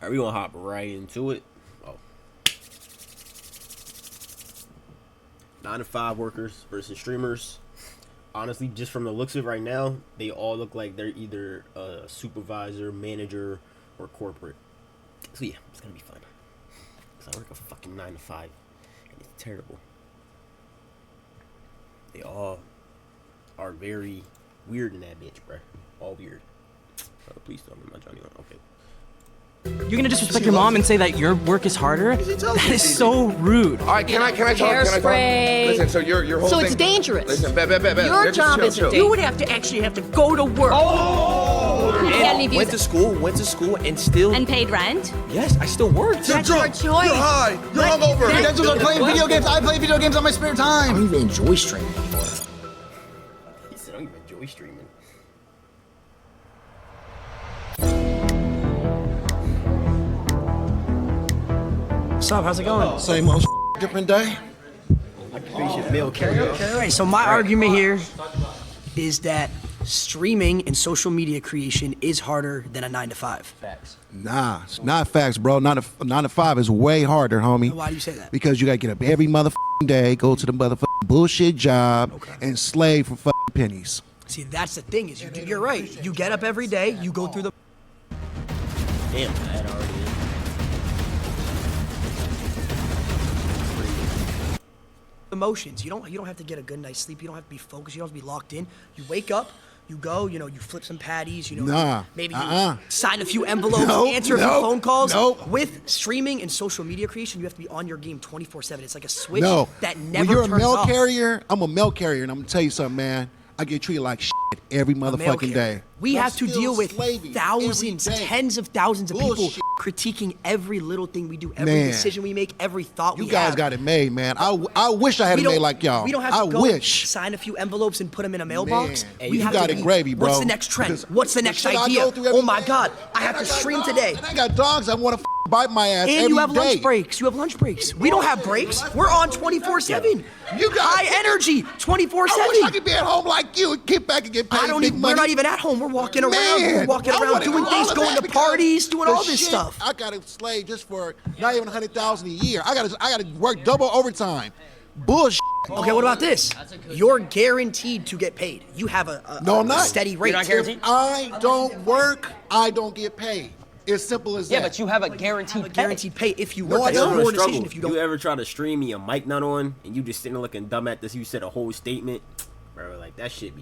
Alright, we gonna hop right into it. Oh. 9 to 5 workers versus streamers. Honestly, just from the looks of it right now, they all look like they're either a supervisor, manager, or corporate. So yeah, it's gonna be fun. Cause I work a fucking 9 to 5, and it's terrible. They all are very weird in that bitch, bro. All weird. Please tell me my Johnny. Okay. You're gonna disrespect your mom and say that your work is harder? That is so rude. All right, can I talk? Hairspray. Listen, so your whole So thing. it's dangerous. Listen, Your job isn't dangerous. You would have to actually have to go to work. Went to school, and still... And paid rent? Yes, I still worked. That's your choice. You're high. You're hungover. You guys are playing video games. I play video games on my spare time. I don't even enjoy streaming anymore. He said I don't even enjoy streaming. What's up? How's it going? Same old different day. Occupation mail carrier. All right, so my argument here is that streaming and social media creation is harder than a 9 to 5. Facts. Nah, it's not facts, bro. 9 to 5 is way harder, homie. Why do you say that? Because you gotta get up every motherfucking day, go to the motherfucking bullshit job, and slave for fucking pennies. See, that's the thing is you're right. You get up every day, you go through the... Damn, that already is. emotions. You don't have to get a good night's sleep. You don't have to be focused. You don't have to be locked in. You wake up, you go, you flip some patties, maybe you sign a few envelopes, answer a few phone calls. With streaming and social media creation, you have to be on your game 24/7. It's like a switch that never when you're turns a mail off. carrier, I'm a mail carrier, and I'm gonna tell you something, man. I get treated like shit every motherfucking day. We I'm have to still deal with slaving thousands, every day. tens of thousands of people Bullshit. critiquing every little thing we do, every Man. decision we make, every thought we You have. guys got it made, man. I wish I had it made like y'all. We don't have to go wish. sign a few envelopes and put them in a mailbox. Man, We you have got to it be, gravy, bro. What's the next trend? Because What's the the next shit I idea? go through every Oh my day, God, I have and to got stream dogs, today. And I got dogs that want to bite my ass And every you have day. lunch breaks. You have lunch breaks. We don't have breaks. We're on 24/7. You got high energy 24/7. I wish I could be at home like you and get back and get paid big money. We're not even at home. We're walking around. Man, We're walking I around wanna doing do things, all of going that to because parties, doing the all this shit, stuff. I got to slave just for not even 100,000 a year. I got to work double overtime. Bullshit. Okay, what about this? You're guaranteed to get paid. You have a No, I'm not. steady rate. If I don't work, I don't get paid. It's simple as that. Yeah, but you have a guaranteed pay if you work. I That's don't. your Struggle. decision if you don't. You ever try to stream me a mic not on and you just sitting there looking dumb at this? You said a whole statement, bro. Like that shit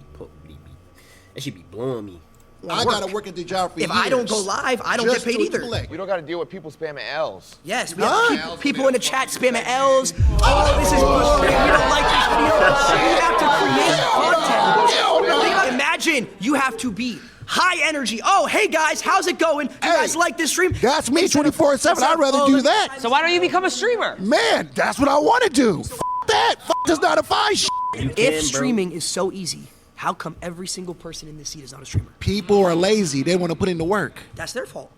that should be blowing me. I got to work at the job for If years. I don't go live, I don't just get paid to either. collect. You don't got to deal with people spamming L's. Yes, we have people in the chat spamming L's. Oh, this is boring. We don't like this video. You have to create content. Imagine you have to be high energy. Oh, hey guys, how's it going? You guys like this stream? That's me 24/7. I'd rather do that. So why don't you become a streamer? Man, that's what I want to do. F that. F this not a fine shit. If streaming is so easy, how come every single person in this seat is not a streamer? People are lazy. They want to put in the work. That's their fault.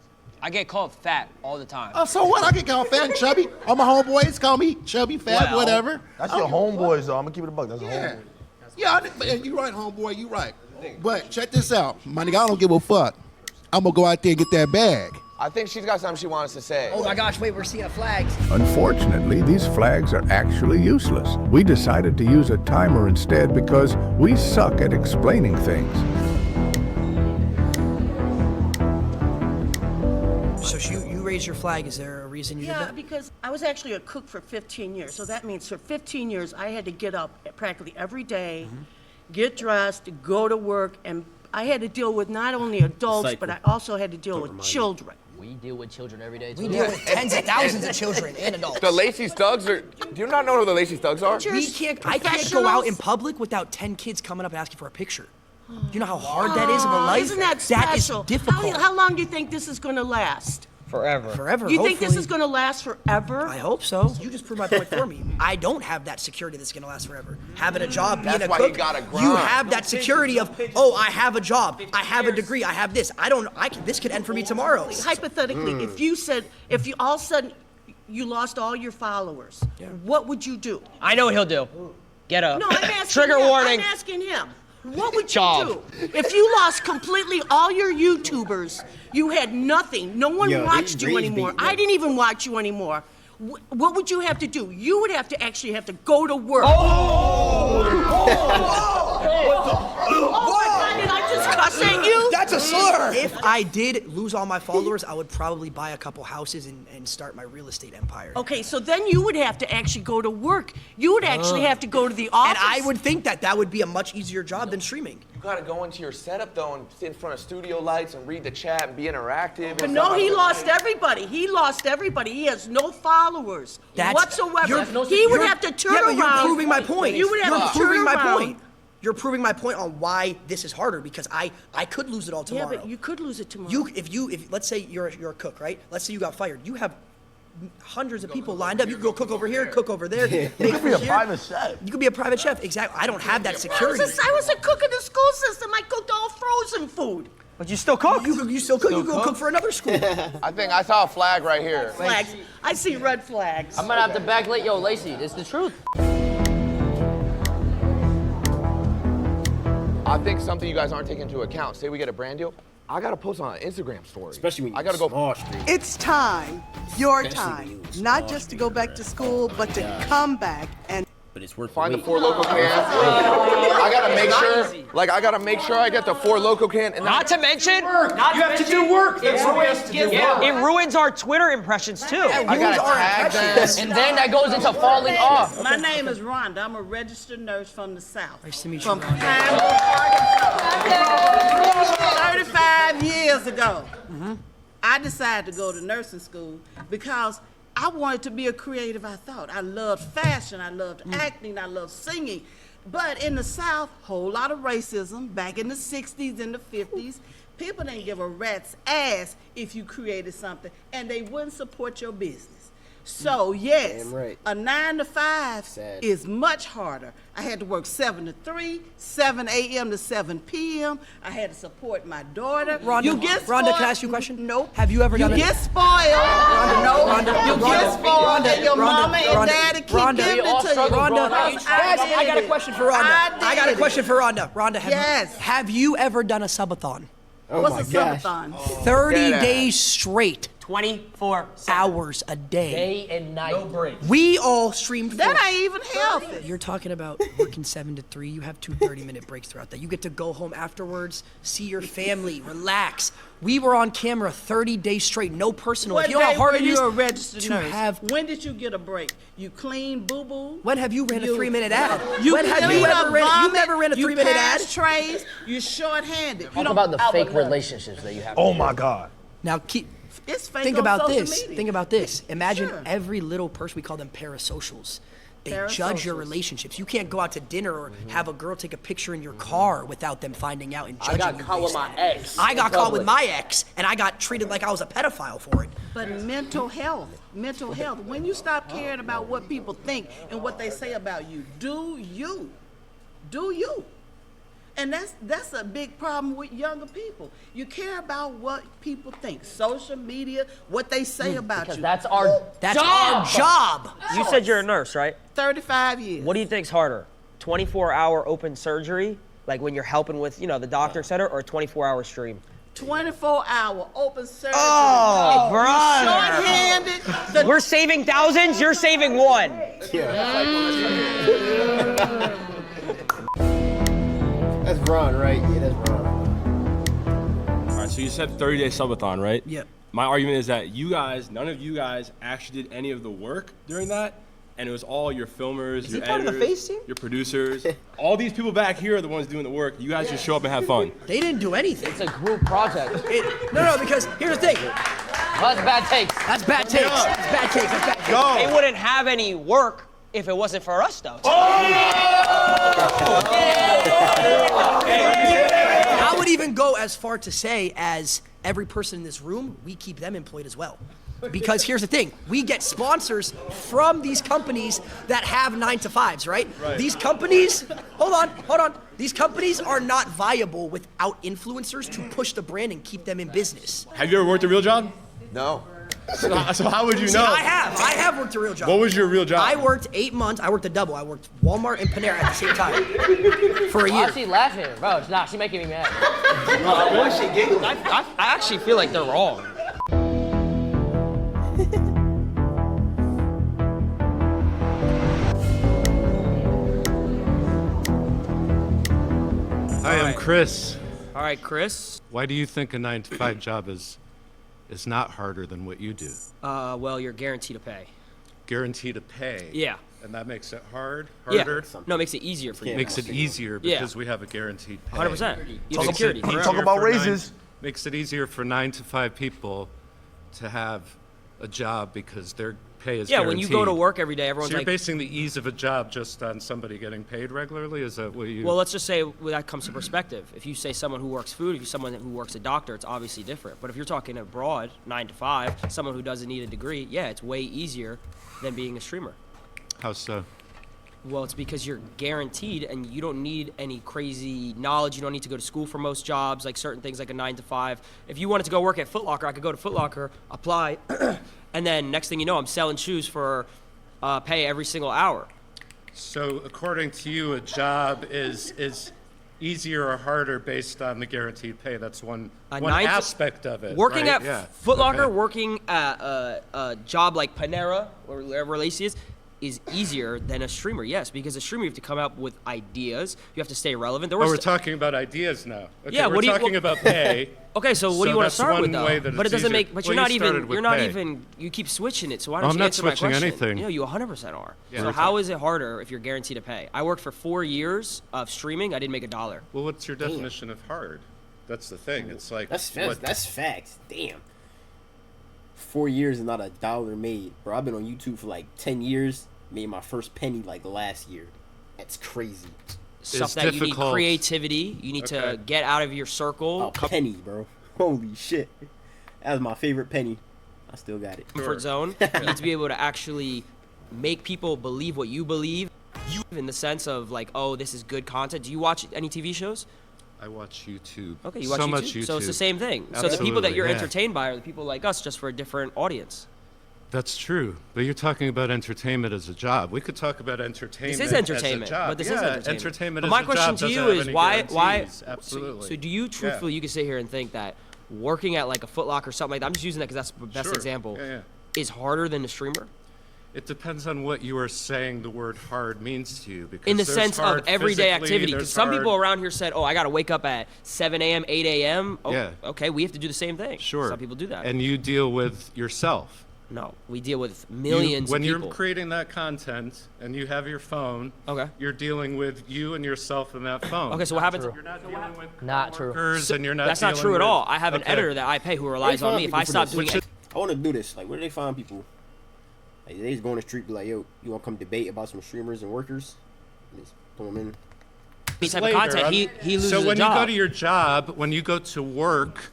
I get called fat all the time. Oh, so what? I can call fat and chubby. All my homeboys call me chubby, fat, whatever. That's your homeboys, though. I'm gonna keep it a buck. That's your homeboy. Yeah, you're right, homeboy. You're right. But check this out, my nigga. I don't give a fuck. I'm gonna go out there and get that bag. I think she's got something she wants to say. Oh my gosh, wait, we're seeing a flag. Unfortunately, these flags are actually useless. We decided to use a timer instead because we suck at explaining things. So you raised your flag. Is there a reason you did Yeah, that? because I was actually a cook for 15 years. So that means for 15 years, I had to get up practically every day, get dressed, go to work, and I had to deal with not only adults, but I also had to deal with children. We deal with children every day, too. We deal with tens of thousands of children and adults. The Lacey Thugs are. Do you not know who the Lacey Thugs are? I can't go out in public without 10 kids coming up and asking for a picture. Do you know how hard that is of a life? Isn't that special? That is difficult. How long do you think this is going to last? Forever. Forever. You think this hopefully. is going to last forever? I hope so. You just proved my point for me. I don't have that security that's going to last forever. Having a job, being That's a why cook, you gotta grind. you have that security of, oh, I have a job, I have a degree, I have this. This could end for me tomorrow. Hypothetically, if you all of a sudden you lost all your followers, what would you do? I know what he'll do. Get up. No, I'm asking Trigger him. warning. I'm asking him. What would you do? If you lost completely all your YouTubers, you had nothing. No one watched you anymore. I didn't even watch you anymore. What would you have to do? You would have to actually have to go to work. Oh my God, did I just cuss at you? That's a slur. If I did lose all my followers, I would probably buy a couple houses and start my real estate empire. Okay, so then you would have to actually go to work. You would actually have to go to the office. And I would think that would be a much easier job than streaming. You gotta go into your setup though and sit in front of studio lights and read the chat and be interactive. But no, he lost everybody. He lost everybody. He has no followers whatsoever. He would have to turn around. You're proving my point. You would have to turn around. You're proving my point on why this is harder, because I could lose it all tomorrow. Yeah, but you could lose it tomorrow. If let's say you're a cook, right? Let's say you got fired. You have hundreds of people lined up. You can go cook over here, cook over there. You could be a private chef. You could be a private chef. Exactly. I don't have that security. I was a cook in the school system. I cooked all frozen food. But you still cook. You still cook. You go cook for another school. I think I saw a flag right here. Flags. I see red flags. I'm gonna have to backlight. Yo, Lacey, it's the truth. I think something you guys aren't taking into account. Say we get a brand deal, I gotta post on an Instagram story. Especially when I gotta go. small stream. It's time, your time, not just to go back to school, but to come back and But it's worth Find the wait. 4 Loco can. I gotta make sure, I gotta make sure I get the 4 Loco can. And Not to mention, You have to do work. That's what we have to do. it ruins our Twitter impressions too. I gotta tag them. And then that goes into falling off. My name is Rhonda. I'm a registered nurse from the South. Nice to meet you, From Rhonda. Arkansas. 35 years ago, I decided to go to nursing school because I wanted to be a creative, I thought. I loved fashion, I loved acting, I loved singing. But in the South, whole lot of racism. Back in the 60s and the 50s, people didn't give a rat's ass if you created something, and they wouldn't support your business. So yes, Damn right. a 9 to 5 Sad. is much harder. I had to work 7 to 3, 7 a.m. to 7 p.m. I had to support my daughter. Rhonda, You get spoiled. Rhonda, can I ask you a question? Nope. Have you ever done You it? get spoiled. You get spoiled, and your mama and daddy keep giving it to you. Rhonda, Because I got a question for Rhonda. I got a question for Rhonda. Rhonda, Yes. have you ever done a subathon? Oh What's my a gosh. subathon? 30 Deadass. days straight, 24 hours a day. day and night. No break. We all streamed That for. ain't even healthy. You're talking about working 7 to 3. You have 2 30-minute breaks throughout that. You get to go home afterwards, see your family, relax. We were on camera 30 days straight, no personal. What If you know how day hard were it is you a registered to nurse? have. When did you get a break? You clean boo-boo? When have you ran a 3-minute ad? You When have you clean ever up ran? You vomit, never ran a 3-minute ad. pass trays, you're short-handed. You Talk don't about the have fake enough. relationships that you have. Oh my God. Now keep. It's fake Think on about social this. media. Think about this. Imagine Sure. every little person, we call them parasocials. They judge your Parasocials. relationships. You can't go out to dinner or have a girl take a picture in your car without them finding out and judging you. got caught with based my on it. ex I in got caught with public. my ex, and I got treated like I was a pedophile for it. But mental health. When you stop caring about what people think and what they say about you, do you. And that's a big problem with younger people. You care about what people think, social media, what they say about Because you. that's our job. You said you're a nurse, right? 35 years. What do you think's harder? 24-hour open surgery, like when you're helping with, the doctor, et cetera, or 24-hour stream? 24-hour open surgery. Oh, You're brother. short-handed. We're saving thousands, you're saving one. That's Ron, right? Yeah, that's Ron. All right, so you said 30-day subathon, right? Yep. My argument is that none of you guys actually did any of the work during that, and it was all your filmers, your part of the editors, face team? your producers. All these people back here are the ones doing the work. You guys just show up and have fun. They didn't do anything. It's a group project. No, because here's the thing. Well, that's bad takes. That's bad takes. That's bad takes. That's bad takes. They wouldn't have any work if it wasn't for us, though. I would even go as far to say, as every person in this room, we keep them employed as well. Because here's the thing, we get sponsors from these companies that have 9-to-5s, right? These companies, hold on. These companies are not viable without influencers to push the brand and keep them in business. Have you ever worked a real job? No. So how would you know? I have worked a real job. What was your real job? I worked 8 months. I worked a double. I worked Walmart and Panera at the same time for a year. Why is she laughing? Bro, she's making me mad. Why is she giggling? I actually feel like they're wrong. Hi, I'm Chris. All right, Chris. Why do you think a 9-to-5 job is not harder than what you do? Well, you're guaranteed to pay. Guaranteed to pay? Yeah. And that makes it harder? Yeah. No, it makes it easier for you. Makes it easier because we have a guaranteed pay. 100%. You have security. Talk about raises. Makes it easier for 9-to-5 people to have a job because their pay is guaranteed. When you go to work every day, everyone's so you're like... basing the ease of a job just on somebody getting paid regularly? Is that what you... Well, let's just say that comes to perspective. If you say someone who works food, if you're someone who works a doctor, it's obviously different. But if you're talking abroad, 9 to 5, someone who doesn't need a degree, yeah, it's way easier than being a streamer. How so? Well, it's because you're guaranteed and you don't need any crazy knowledge. You don't need to go to school for most jobs, like certain things like a 9 to 5. If you wanted to go work at Foot Locker, I could go to Foot Locker, apply, and then next thing you know, I'm selling shoes for pay every single hour. So according to you, a job is easier or harder based on the guaranteed pay? That's one aspect of it. Working right? at Foot Locker, working at a job like Panera or wherever Lacey is easier than a streamer, yes, because a streamer you have to come up with ideas, you have to stay relevant. We're talking about ideas now. Okay, yeah, we're talking about pay. Okay, so what do you want to start with, though? But it doesn't make. But you're not pay. even. You keep switching it. So why don't you answer my question? I'm not switching anything. You know, you 100% are. Yeah, so how is it harder if you're guaranteed to pay? I worked for 4 years of streaming. I didn't make $1. Well, what's your definition of hard? That's the thing. It's like that's facts. Damn. 4 years and not $1 made, bro. I've been on YouTube for like 10 years. Made my first penny like last year. That's crazy. Stuff that you need creativity. You need to get out of your circle. A penny, bro. Holy shit. That was my favorite penny. I still got it. Comfort zone. You need to be able to actually make people believe what you believe. In the sense of like, oh, this is good content. Do you watch any TV shows? I watch YouTube. Okay, you watch YouTube? Much YouTube. So it's the same thing. Absolutely, so the people that you're entertained by are the people like us, just for a different audience. That's true, but you're talking about entertainment as a job. We could talk about entertainment. This is entertainment, as a job. but this is entertainment. Entertainment but my as a question job to you is why? Absolutely. So do you truthfully, you can sit here and think that working at like a Foot Locker or something like that, I'm just using that because that's the best example, is harder than a streamer? It depends on what you are saying the word hard means to you. Because in the sense of everyday activity, because some people around here said, oh, I got to wake up at 7 a.m., 8 a.m. Oh, yeah. Okay, we have to do the same thing. Sure. Some people do that. And you deal with yourself. No, we deal with millions of people. When you're creating that content and you have your phone, you're dealing with you and yourself in that phone. Okay, so what happens? You're not dealing with coworkers and you're not That's not true at all. I have an editor that I pay who relies on me. If I stop doing it, I want to do this. Like, where do they find people? Like, they just go on the street, be like, yo, you want to come debate about some streamers and workers? Just throw them in. Any type of content, he loses So when a job. you go to your job, when you go to work,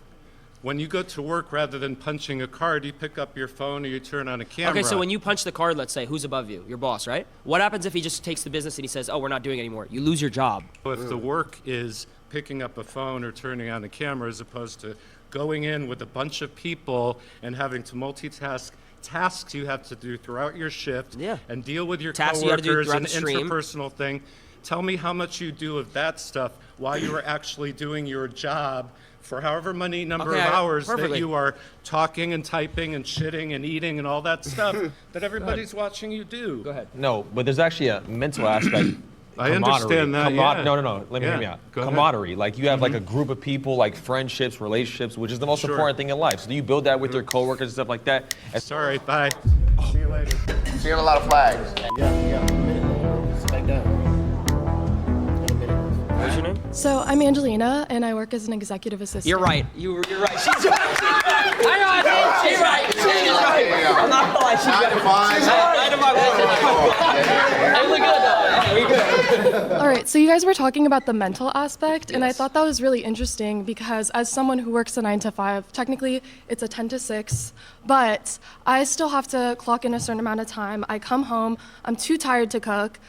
rather than punching a card, you pick up your phone or you turn on a camera. Okay, so when you punch the card, let's say, who's above you? Your boss, right? What happens if he just takes the business and he says, oh, we're not doing it anymore? You lose your job. If the work is picking up a phone or turning on a camera as opposed to going in with a bunch of people and having to multitask tasks you have to do throughout your shift and deal with your coworkers and interpersonal thing. Tell me how much you do of that stuff while you are actually doing your job for however many number of hours that you are talking and typing and shitting and eating and all that stuff that everybody's watching you do. Go ahead. No, but there's actually a mental aspect. I understand that. No. Let me hear me out. Camaraderie. Like you have like a group of people, like friendships, relationships, which is the most important thing in life. So do you build that with your coworkers and stuff like that? Sorry, bye. See you later. Seeing a lot of flags. Sit back down. What's your name? So I'm Angelina, and I work as an executive assistant. You're right. You're right. She's right. Hang on. She's right. She's right. I'm not gonna lie. She's right. Hey, look good though. We good. All right. So you guys were talking about the mental aspect, and I thought that was really interesting because as someone who works a 9 to 5, technically it's a 10 to 6, but I still have to clock in a certain amount of time. I come home. I'm too tired to cook.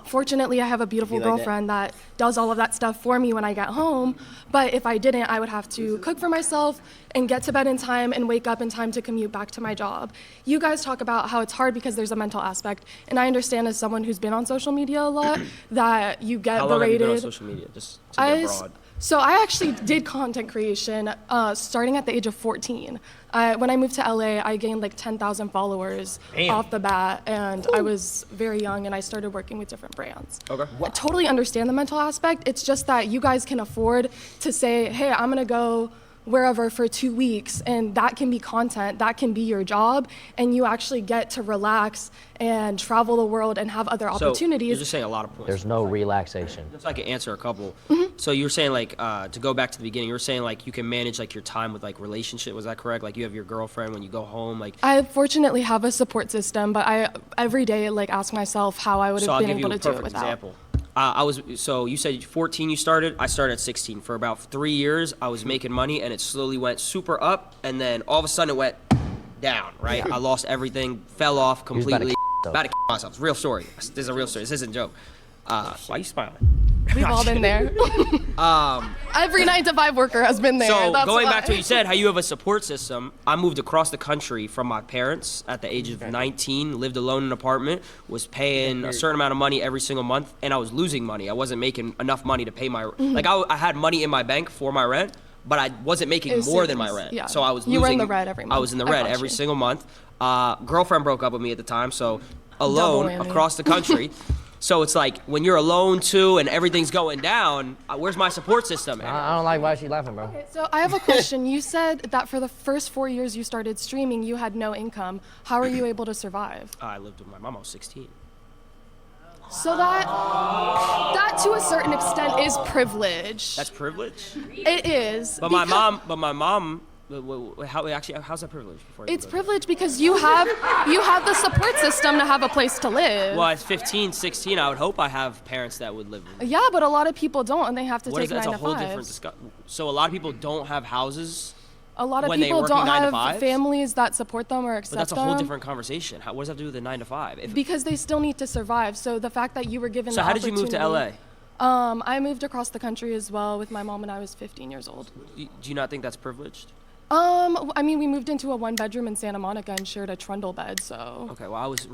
Fortunately, I have a beautiful like that? girlfriend that does all of that stuff for me when I get home. But if I didn't, I would have to cook for myself and get to bed in time and wake up in time to commute back to my job. You guys talk about how it's hard because there's a mental aspect. And I understand as someone who's been on social media a lot that you get How long berated. have you been on social media? Just to get broad. So I actually did content creation starting at the age of 14. When I moved to LA, I gained like 10,000 followers off the bat, and I was very young, and I started working with different brands. Okay. I totally understand the mental aspect. It's just that you guys can afford to say, hey, I'm gonna go wherever for 2 weeks, and that can be content, that can be your job, and you actually get to relax and travel the world and have other opportunities. You're just saying a lot of points. There's no relaxation. Just so I can answer a couple. So you were saying like to go back to the beginning, you were saying like you can manage like your time with like relationship. Was that correct? Like you have your girlfriend when you go home, like. I fortunately have a support system, but I every day like ask myself how I would have been able to do it without. Example. So you said 14 you started. I started at 16. For about 3 years, I was making money, and it slowly went super up, and then all of a sudden it went down, right? I lost everything, fell off completely. About to myself. It's a real story. This is a real story. This isn't a joke. Why are you smiling? We've all been there. Every 9-to-5 worker has been there. So That's going why. back to what you said, how you have a support system. I moved across the country from my parents at the age of 19, lived alone in an apartment, was paying a certain amount of money every single month, and I was losing money. I wasn't making enough money to pay my, like I had money in my bank for my rent, but I wasn't making more than my rent. Yeah. So I was losing. You were in the red every month. I was in the red every single month. Girlfriend broke up with me at the time, so alone across the country. So it's like when you're alone too and everything's going down, where's my support system? I don't like why she's laughing, bro. Okay, so I have a question. You said that for the first 4 years you started streaming, you had no income. How are you able to survive? I lived with my mom. I was 16. So that to a certain extent is privilege. That's privilege? It is. But my mom. How's that privilege? It's privilege because you have the support system to have a place to live. Well, at 15, 16, I would hope I have parents that would live with me. Yeah, but a lot of people don't, and they have to take 9 to 5. That's a whole different discussion. So a lot of people don't have houses. A lot of when people don't have 9 to 5s? families that support them or accept them. But that's a whole different conversation. What does that have to do with the 9 to 5? Because they still need to survive. So the fact that you were given So the how did you move to LA? I moved across the country as well with my mom when I was 15 years old. Do you not think that's privileged? I mean, we moved into a 1-bedroom in Santa Monica and shared a trundle bed, so. Okay, well, I was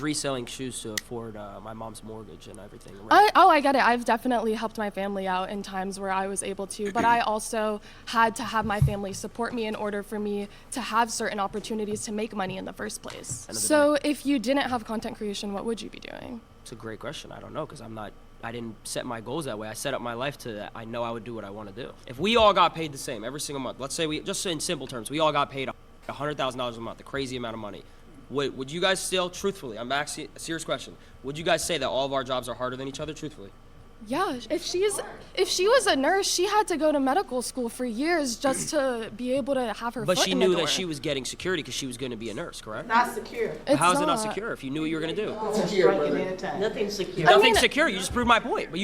reselling shoes to afford my mom's mortgage and everything. I get it. I've definitely helped my family out in times where I was able to, but I also had to have my family support me in order for me to have certain opportunities to make money in the first place. So if you didn't have content creation, what would you be doing? It's a great question. I don't know, because I didn't set my goals that way. I set up my life to that. I know I would do what I want to do. If we all got paid the same every single month, let's say just in simple terms, we all got paid $100,000 a month, a crazy amount of money. Would you guys still, truthfully, I'm asking a serious question, would you guys say that all of our jobs are harder than each other, truthfully? Yeah, if she was a nurse, she had to go to medical school for years just to be able to have her But foot she in the knew door. that she was getting security because she was going to be a nurse, correct? Not secure. How is it not secure if you knew what you were going to do? Nothing's secure. Nothing's secure. You just proved my point.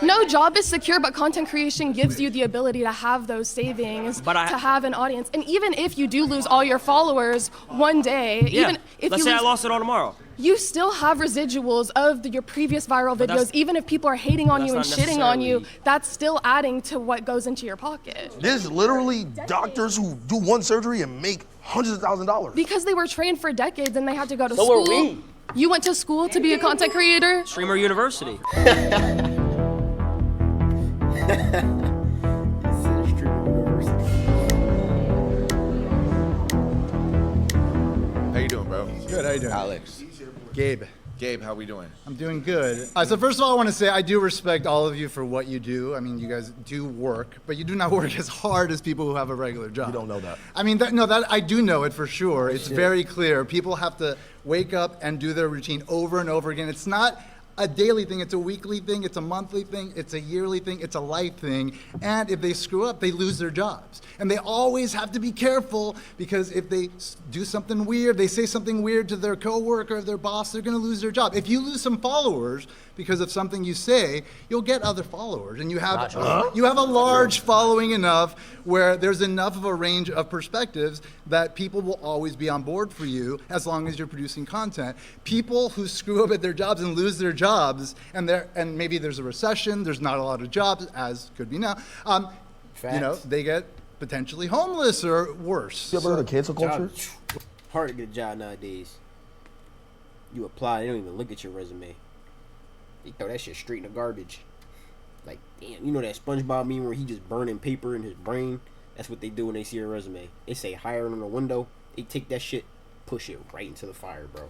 No job is secure, but content creation gives you the ability to have those savings, to have an audience. And even if you do lose all your followers one day, even if let's say I lost it all tomorrow. You still have residuals of your previous viral videos. Even if people are hating on you and shitting on you, that's still adding to what goes into your pocket. There's literally doctors who do one surgery and make hundreds of $1,000s. Because they were trained for decades and they had to go to So school. are we. You went to school to be a content creator? Streamer University. How you doing, bro? Good, how you doing? Alex. Gabe. Gabe, how we doing? I'm doing good. So first of all, I want to say I do respect all of you for what you do. I mean, you guys do work, but you do not work as hard as people who have a regular job. You don't know that. I mean, that I do know it for sure. It's very clear. People have to wake up and do their routine over and over again. It's not a daily thing, it's a weekly thing, it's a monthly thing, it's a yearly thing, it's a life thing. And if they screw up, they lose their jobs. And they always have to be careful because if they do something weird, they say something weird to their coworker or their boss, they're gonna lose their job. If you lose some followers because of something you say, you'll get other followers. And you have a large following enough where there's enough of a range of perspectives that people will always be on board for you as long as you're producing content. People who screw up at their jobs and lose their jobs, and maybe there's a recession, there's not a lot of jobs, as could be now, they get potentially homeless or worse. You ever heard of cancel culture? Hard to get a job nowadays. You apply, they don't even look at your resume. They throw that shit straight in the garbage. Like, damn, you know that SpongeBob meme where he just burning paper in his brain? That's what they do when they see your resume. They say hiring on the window. They take that shit, push it right into the fire, bro.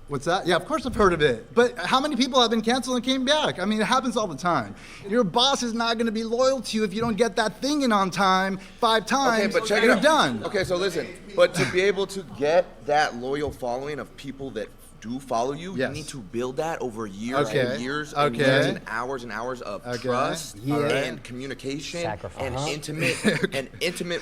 What's that? Yeah, of course I've heard of it. But how many people have been canceled and came back? I mean, it happens all the time. Your boss is not going to be loyal to you if you don't get that thing in on time 5 times. Okay, but check it you're out. done. Okay, so listen, but to be able to get that loyal following of people that do follow you, you need to build that over years and years and years and hours of trust and communication and intimate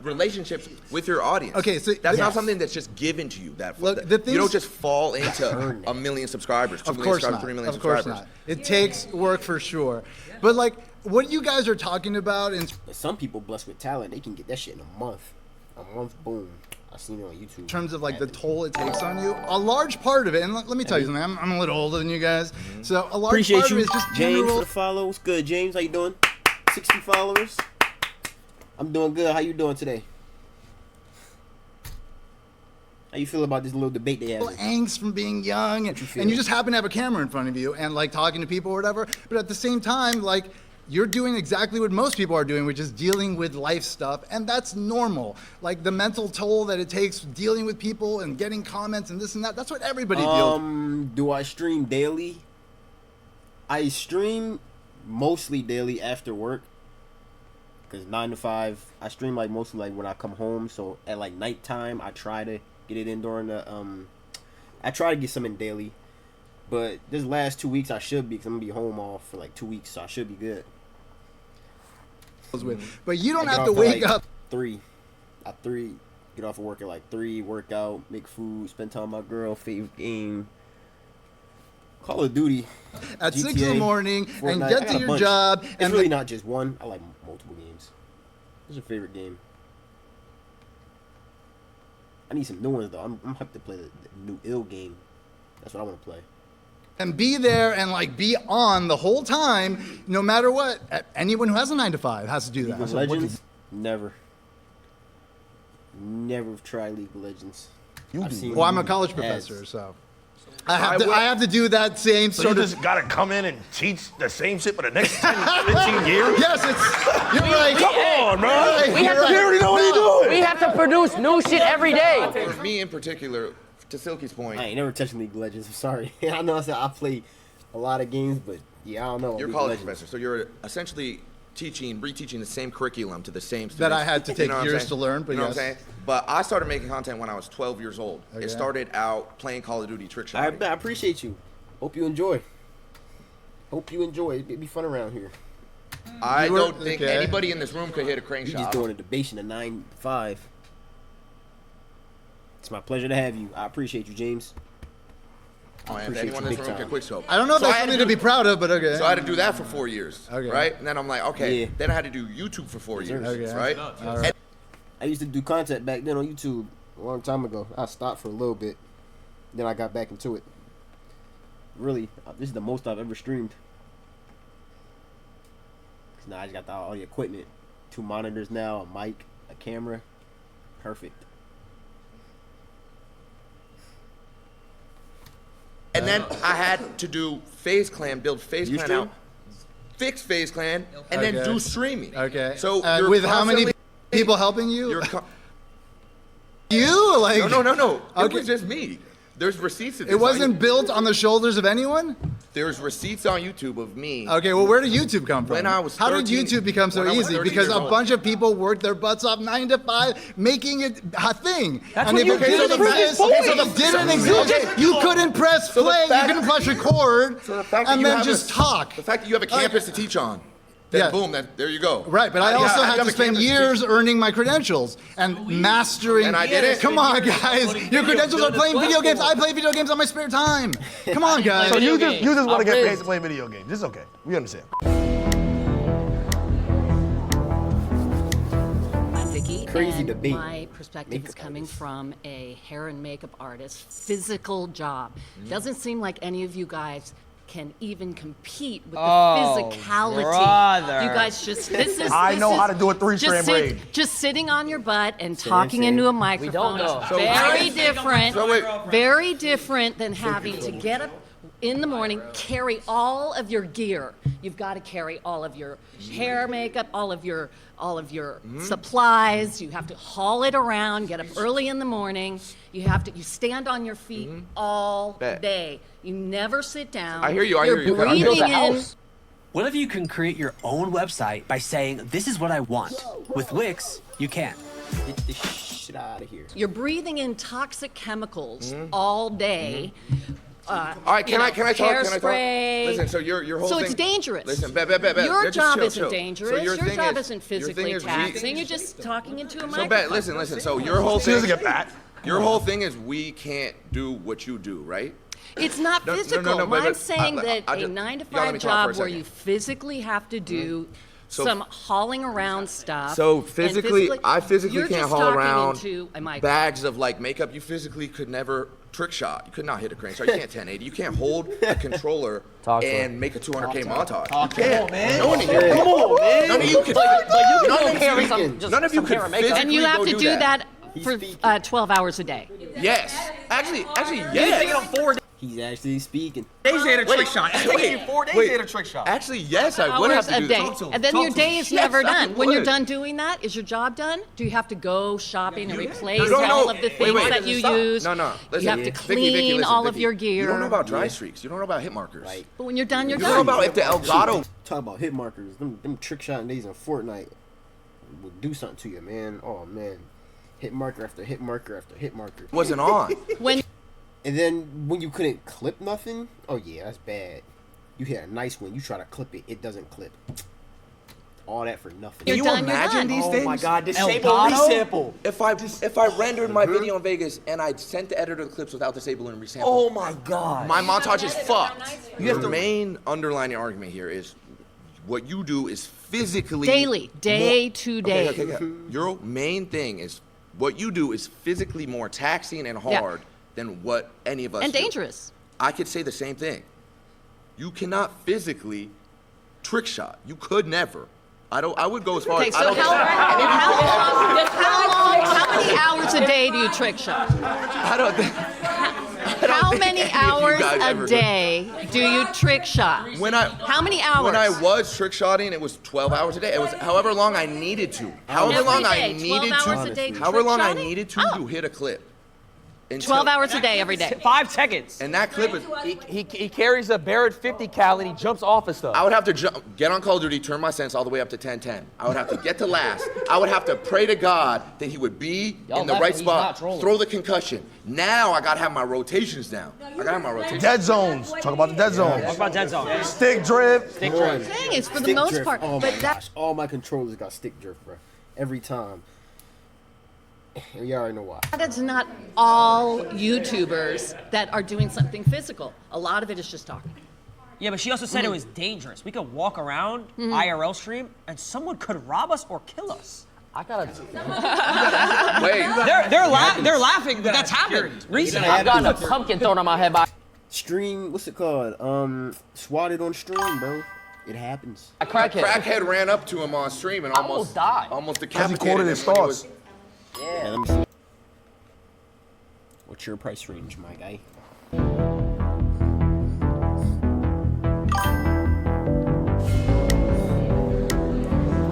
relationships with your audience. Okay, so that's not something that's just given to you. You don't just fall into a million subscribers, 2 million subscribers, 3 million subscribers. Of course not. It takes work for sure. But like what you guys are talking about, and some people blessed with talent, they can get that shit in a month. A month, boom. I seen it on YouTube. In terms of like the toll it takes on you, a large part of it, and let me tell you something, I'm a little older than you guys, so a large part of it is just James general. for the follow. What's good, James? How you doing? 60 followers. I'm doing good. How you doing today? How you feel about this little debate they have? Angst from being young, and you just happen to have a camera in front of you and like talking to people or whatever. But at the same time, like you're doing exactly what most people are doing, which is dealing with life stuff, and that's normal. Like the mental toll that it takes dealing with people and getting comments and this and that. That's what everybody deals with. Do I stream daily? I stream mostly daily after work. Cause 9 to 5, I stream like mostly like when I come home. So at like nighttime, I try to get it in during the I try to get some in daily, but this last 2 weeks I should be, cause I'm gonna be home off for like 2 weeks, so I should be good. But you don't have to wake up 3. Get off of work at like 3, work out, make food, spend time with my girl, favorite game, Call of Duty at GTA, 6 in the morning, Fortnite. and get to your job. It's really not just one. I like multiple games. What's your favorite game? I need some new ones though. I'm hyped to play the new ill game. That's what I want to play. And be there and like be on the whole time, no matter what. Anyone who has a 9 to 5 has to do that. League of Legends? Never tried League of Legends. Well, I'm a college professor, so I have to do that same So sort you of. just gotta come in and teach the same shit for the next 10, 15 years? Yes, you're right. Come on, man. We have You already know what you're doing. We have to produce new shit every day. For me in particular, to Silky's point, I ain't never touched League of Legends. I'm sorry. I know I said I play a lot of games, but yeah, I don't know. you're a League of college Legends. professor, so you're essentially reteaching the same curriculum to the same students. That I had to take what I'm years saying? to learn, but you know yes. what I'm saying? But I started making content when I was 12 years old. Okay. It started out playing Call of Duty trick shot. I appreciate you. Hope you enjoy. It'd be fun around here. I don't think anybody in this room could hit a crane You shot. just doing a debation at 9 to 5. It's my pleasure to have you. I appreciate you, James. Oh, and if appreciate anyone you in this big room time. can quick scope. I don't know if So that's I had something to be proud of, but okay. So I had to do that for 4 years, Okay. right? And then I'm like, okay. Yeah. Then I had to do YouTube for 4 years, Okay. right? All right. I used to do content back then on YouTube a long time ago. I stopped for a little bit. Then I got back into it. Really, this is the most I've ever streamed. Cause now I just got all the equipment. 2 monitors now, a mic, a camera. Perfect. And then I had to do FaZe Clan, build FaZe You Clan stream? out, fix FaZe Clan, and then Okay. do streaming. Okay. So you're with how many constantly- people helping you? You're You like? no. It Okay. was just me. There's receipts of this. It wasn't built on the shoulders of anyone. There's receipts on YouTube of me. Okay, well, where did YouTube come from? When I was 13, How did YouTube become so easy? Because a bunch of people worked their butts off 9 to 5, making it a thing. That's and what if you it did didn't for exist, this if it didn't exist, you couldn't press play, you couldn't press record, and then just talk. The fact that you have a campus to teach on. Then boom, there you go. Right, but I also had to spend years earning my credentials and mastering. And I did it. Come on, guys. Your credentials are playing video games. I play video games on my spare time. Come on, guys. So you just want to get paid to play video games. It's okay. We understand. I'm Vicky. Crazy and debate. My perspective is coming from a hair and makeup artist, physical job. Doesn't seem like any of you guys can even compete with the physicality. Brother. You guys just I know how to do a 3-strand braid. Just sitting on your butt and talking into a microphone. know. Very different. Very different than having to get up in the morning, carry all of your gear. You've got to carry all of your hair, makeup, all of your supplies. You have to haul it around, get up early in the morning. You stand on your feet all day. You never sit down. I hear you. You're breathing in. What if you can create your own website by saying, this is what I want? With Wix, you can. Get this shit out of here. You're breathing in toxic chemicals all day. All right, can I talk? Hairspray. Listen, so your whole thing. So it's dangerous. Listen, Your just job chill, isn't chill. dangerous. So your thing job is- isn't your physically thing is taxing. You're just talking into a So microphone. listen. So your whole thing. doesn't get fat. Your whole thing is we can't do what you do, right? It's not No, no, physical. no, but- I'm saying that I a just- 9 to y'all let 5 me talk for a job where second. you physically have to do So- some hauling around stuff. So and I physically you're can't just haul talking around into a microphone. bags of like makeup. You physically could never trick shot. You could not hit a crane shot. You can't 1080. You can't hold a controller and make a 200K montage. You can't. No one in here. Come on, man. None of you can. None of you can physically And you have go to do that He's for speaking. 12 hours a day. Yes. Actually, yes. He's actually speaking. Days at a trick shot. It's taking you 4 days to hit a trick shot. Actually, yes, I would have Hours to a do day. that. And then your day is never Yes, I done. When you're would. done doing that, is your job done? Do you have to go shopping and replace You don't all know- of the wait, things wait. that you Stop. use? No. Listen, You have to Vicky, clean listen, all of Vicky. your gear. You don't know about dry streaks. You don't know about hit markers. Right. But when you're done, you're You done. don't know about if the Elgato. Talk about hit markers. Them trick shot days in Fortnite would do something to you, man. Oh man, hit marker after hit marker after hit marker. Wasn't on. And then when you couldn't clip nothing, oh yeah, that's bad. You hit a nice one, you try to clip it, it doesn't clip. All that for nothing. Can you imagine these things? Oh my God, disable resample. If I rendered my video in Vegas and I sent the editor the clips without disabling resample. Oh my God. My montage is fucked. The main underlying argument here is what you do is physically Daily, day to day. Okay. Your main thing is what you do is physically more taxing and hard than what any of us And do. dangerous. I could say the same thing. You cannot physically trick shot. You could never. I would go as far Okay, as so how many hours a day do you trick shot? How many hours a day do you trick shot? How many hours? When I was trick shotting, it was 12 hours a day. It was however long I needed to. However long I needed to hit a clip. 12 hours a day every day. 5 seconds. And that clip is. He carries a Barrett 50 cal and he jumps off of stuff. I would have to get on Call of Duty, turn my sense all the way up to 1010. I would have to get to last. I would have to pray to God that he would be in the right spot, throw the concussion. Now I gotta have my rotations down. Dead zones. Talk about the dead zones. Talk about dead zones. Stick drift. Thing is, for the most part, oh but my gosh, all my controllers got stick drift, bro. Every time. You already know why. that's not all YouTubers that are doing something physical. A lot of it is just talking. Yeah, but she also said it was dangerous. We could walk around IRL stream and someone could rob us or kill us. I gotta. Wait. They're laughing, but that's happened recently. I've gotten a pumpkin thrown on my head by. Stream, what's it called? Swatted on stream, bro. It happens. A crackhead ran up to him on stream and almost died. Almost Because he decapitated quoted him. his when he thoughts. was- Yeah, let me see. What's your price range, my guy?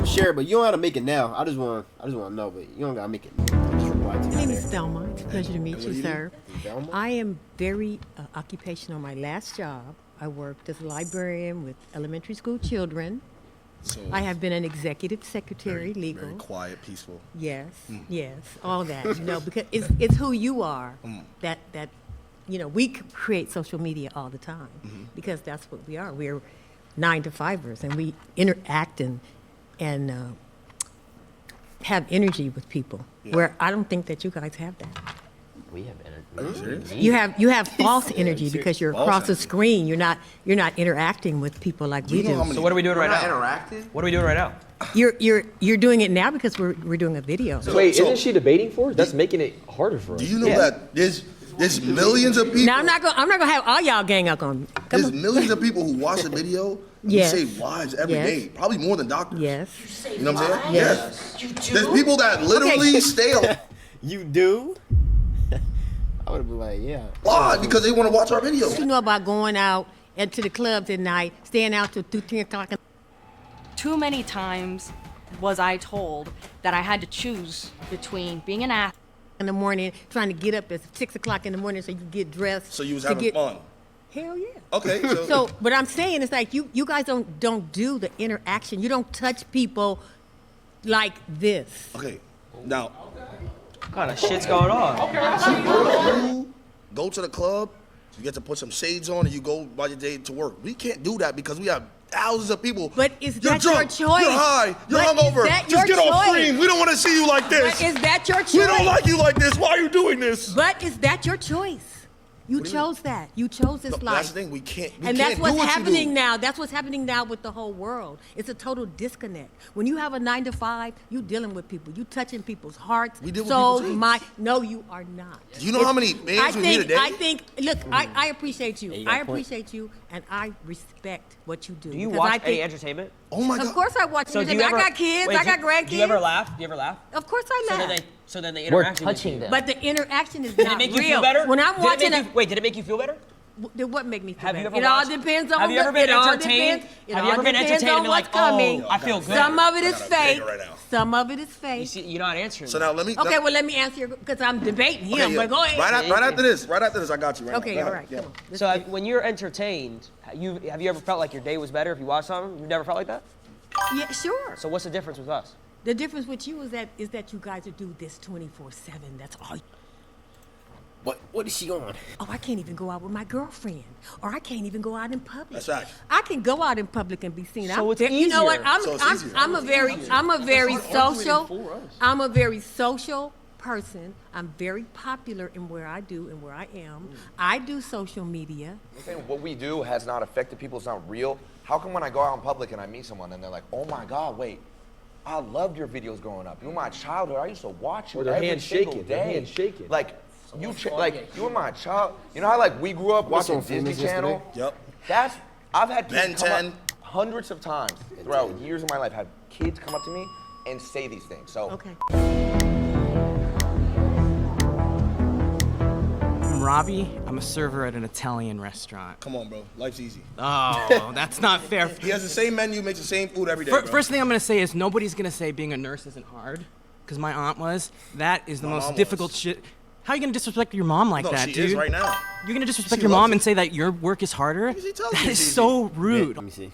Sure, but you don't have to make it now. I just want to know, but you don't gotta make it now. Just reply to My name me is there. Thelma. It's a pleasure to meet And you, what do sir. Thelma? I am very occupational. My last job, I worked as a librarian with elementary school children. So I have been an executive secretary, legal. Very quiet, peaceful. Yes, yes, all that. Because it's who you are. That we create social media all the time because that's what we are. We're 9-to-5ers, and we interact and have energy with people. Where I don't think that you guys have that. We have energy. Are you serious? You have false energy because you're across the screen. You're not interacting with people like we do. So what are we doing right now? Interacting? What are we doing right now? You're doing it now because we're doing a video. Wait, isn't she debating for us? That's making it harder for us. Do you know that there's millions of people? Now I'm not gonna have all y'all gang up on me. There's millions of people who watch the video. Yes. Who save lives every day, probably more than doctors. Yes. You know what I'm saying? Yes. You do? There's people that literally stay on. You do? I would be like, yeah. Why? Because they want to watch our videos. You know about going out to the clubs at night, staying out till 2, 3 o'clock. Too many times was I told that I had to choose between being an athlete In the morning, trying to get up at 6 o'clock in the morning so you can get dressed. So you was having fun. Hell yeah. Okay. So, but I'm saying it's like you guys don't do the interaction. You don't touch people like this. Okay. Now. What kind of shit's going on? You go to the club, you get to put some shades on, and you go by your day to work. We can't do that because we have thousands of people. But is You're that drunk, your choice? You're high. You're But hungover. is that Just your get off choice? screen. We don't want to see you like this. But is that your choice? We don't like you like this. Why are you doing this? But is that your choice? You chose that. You chose this life. That's the thing. We can't. And that's what's happening now. That's what's happening now with the whole world. It's a total disconnect. When you have a 9-to-5, you dealing with people. You touching people's hearts, We deal with souls, people's mind. No, you are not. Do you know how many fans we here today? I think. Look, I appreciate you. Yeah, you got I a point. appreciate you, and I respect what you do. Do you because watch I think, any entertainment? Oh my God. Of course I watch So do entertainment. you I ever- got kids. wait, I got grandkids. Do you ever laugh? Do you ever laugh? Of course I laugh. So then they We're interact with touching you. them. But the interaction is Did not it make you real. feel better? When I'm Did it watching make you- wait, did it make you feel better? What make me feel Have you better? ever It all watched- depends on have you ever been it all entertained? depends- it Have all you ever been depends entertained on and been what's like, oh, coming. I feel good? Some of it is I got a fake. banger right now. Some of it is You fake. see, you're not answering. So now let me. Okay, well let me answer because I'm debating him. Okay, yeah. But go ahead. Right after this, I got you. Right Okay, now. Go all ahead. right. Yeah. Come on. So when you're entertained, have you ever felt like your day was better if you watched something? You've never felt like that? Yeah, sure. So what's the difference with us? The difference with you is that you guys will do this 24/7. That's all. What is she on? Oh, I can't even go out with my girlfriend, or I can't even go out in public. That's right. I can go out in public and be seen. So it's You know what? easier. I'm a very social. I'm a very social person. I'm very popular in where I do and where I am. I do social media. You're saying what we do has not affected people, it's not real. How come when I go out in public and I meet someone and they're like, oh my God, wait, I loved your videos growing up. You were my childhood. I used to watch you Or their every hands single shaking, day. their hands shaking. Like, you were my child. You know how like we grew up watching Disney Channel? Yep. I've had Ben kids come 10. up hundreds of times throughout years of my life, had kids come up to me and say these things. So Okay. I'm Robbie. I'm a server at an Italian restaurant. Come on, bro. Life's easy. Oh, that's not fair. He has the same menu, makes the same food every day. Bro. First thing I'm gonna say is nobody's gonna say being a nurse isn't hard, because my aunt was. That is the My most mom difficult was. shit. How are you gonna disrespect your mom like No, that, she dude? is right now. You're gonna disrespect She your mom loves and it. say that your work is harder? He tells That me is it's so easy. rude. Let me see.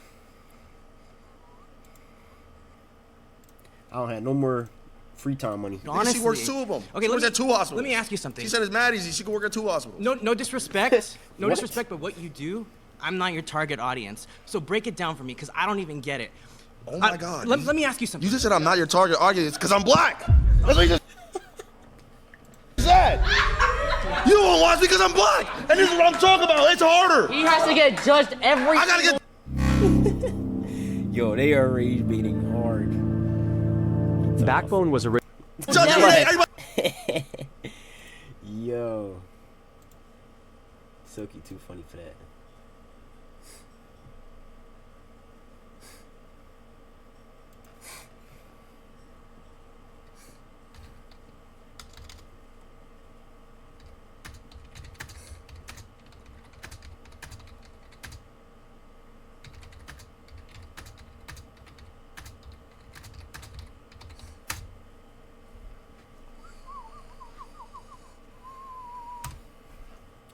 I don't have no more free time money. Honestly. She works 2 of them. Okay, she works at 2 hospitals. Let me ask you something. She said it's mad easy. She could work at 2 hospitals. No disrespect. No What? disrespect, but what you do, I'm not your target audience. So break it down for me, because I don't even get it. Oh my God. Let me ask you something. You just said I'm not your target audience because I'm black. That's what you just said. You don't watch me because I'm black. And this is what I'm talking about. It's harder. He has to get judged every I gotta get. Yo, they are rage beating hard. Backbone was a. Judge everybody. Yo. Silky too funny for that.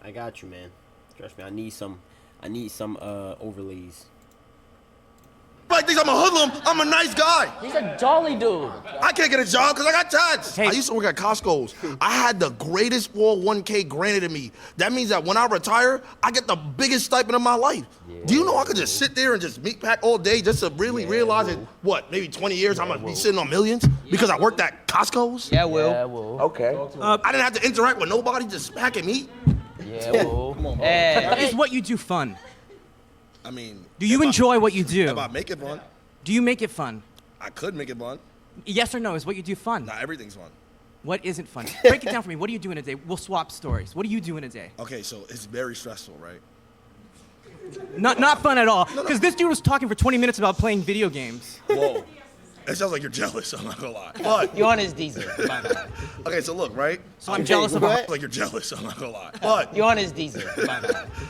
I got you, man. Trust me, I need some I need some overlays. Like thinks I'm a hoodlum. I'm a nice guy. He's a jolly dude. I can't get a job because I got tats. I used to work at Costco's. I had the greatest 401k granted to me. That means that when I retire, I get the biggest stipend of my life. Yeah. Do you know I could just sit there and just meat pack all day just to really realize that, what, maybe 20 years I'm gonna be sitting on millions because I worked at Costco's? Yeah, Will. Okay. I didn't have to interact with nobody, just packing meat. Yeah, Will. Come on, bro. Is what you do fun? I mean, do you enjoy what you do? If I make it fun. Do you make it fun? I could make it fun. Yes or no? Is what you do fun? Not everything's fun. What isn't fun? Break it down for me. What do you do in a day? We'll swap stories. What do you do in a day? Okay, so it's very stressful, right? Not fun at all. Because this dude was talking for 20 minutes about playing video games. Whoa. It sounds like you're jealous, I'm not gonna lie. But you on his diesel. Okay, so look, right? So I'm jealous of like you're jealous, I'm not gonna lie. But you on his diesel.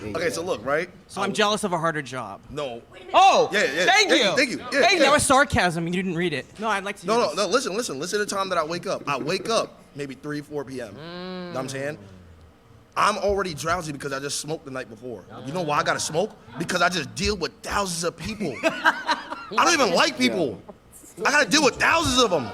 Okay, so look, right? So I'm jealous of a harder job. No. Oh! Yeah. Thank you. Yeah, Hey, that was sarcasm and you didn't read it. No, I'd like to hear this. No, listen to the time that I wake up. I wake up maybe 3, 4 p.m. Know what I'm saying? I'm already drowsy because I just smoked the night before. You know why I gotta smoke? Because I just deal with thousands of people. I don't even like people. I gotta deal with thousands of them. No,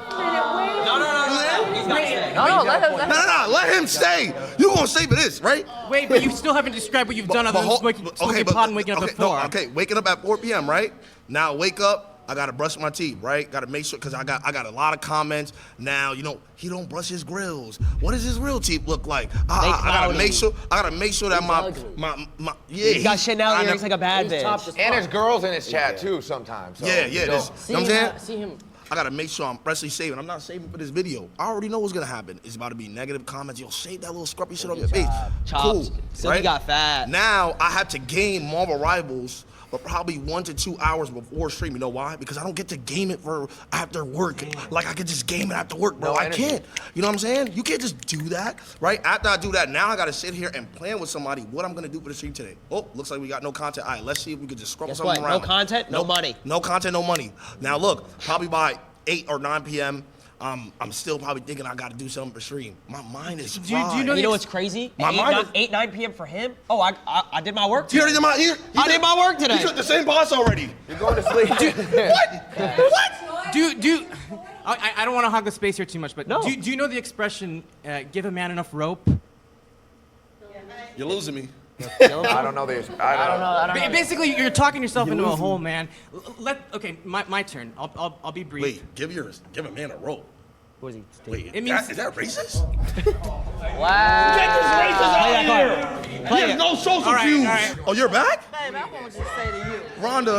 he's not staying. No, let him stay. You gonna stay for this, right? Wait, but you still haven't described what you've done other than smoking pot and waking up at 4. Okay, waking up at 4 p.m., right? Now wake up. I gotta brush my teeth, right? Gotta make sure, cause I got a lot of comments. Now, you know, he don't brush his grills. What does his real teeth look like? I gotta make sure that my yeah. He's got Chanel earrings like a bad bitch. And there's girls in his chat too sometimes. So yeah. You know what I'm saying? See him. I gotta make sure I'm freshly saving. I'm not saving for this video. I already know what's gonna happen. It's about to be negative comments. Yo, save that little scruffy shit on your face. Cool. So he got fat. Now I have to game Marvel Rivals, but probably 1 to 2 hours before stream. You know why? Because I don't get to game it for after work. Like I could just game it after work, bro. I can't. You know what I'm saying? You can't just do that, right? After I do that, now I gotta sit here and plan with somebody what I'm gonna do for the stream today. Oh, looks like we got no content. All right, let's see if we could just scrub something around. No content, no money. No content, no money. Now look, probably by 8 or 9 p.m., I'm still probably thinking I gotta do something for stream. My mind is fried. Do you know what's crazy? My mind 8, 9 p.m. for him? Oh, I did my work today. You already did I did my work today. You took the same boss already. You're going to sleep. What? I don't want to hog the space here too much, but do you know the expression, give a man enough rope? You're losing me. I don't know this. I don't know. Basically, you're talking yourself into a hole, man. Okay, my turn. I'll be brief. Wait, give a man a rope. What is he? Wait, is that racist? Wow. Get this racist out of here. He has no social cues. Right. Oh, you're back? Babe, I want to say to you. Rhonda.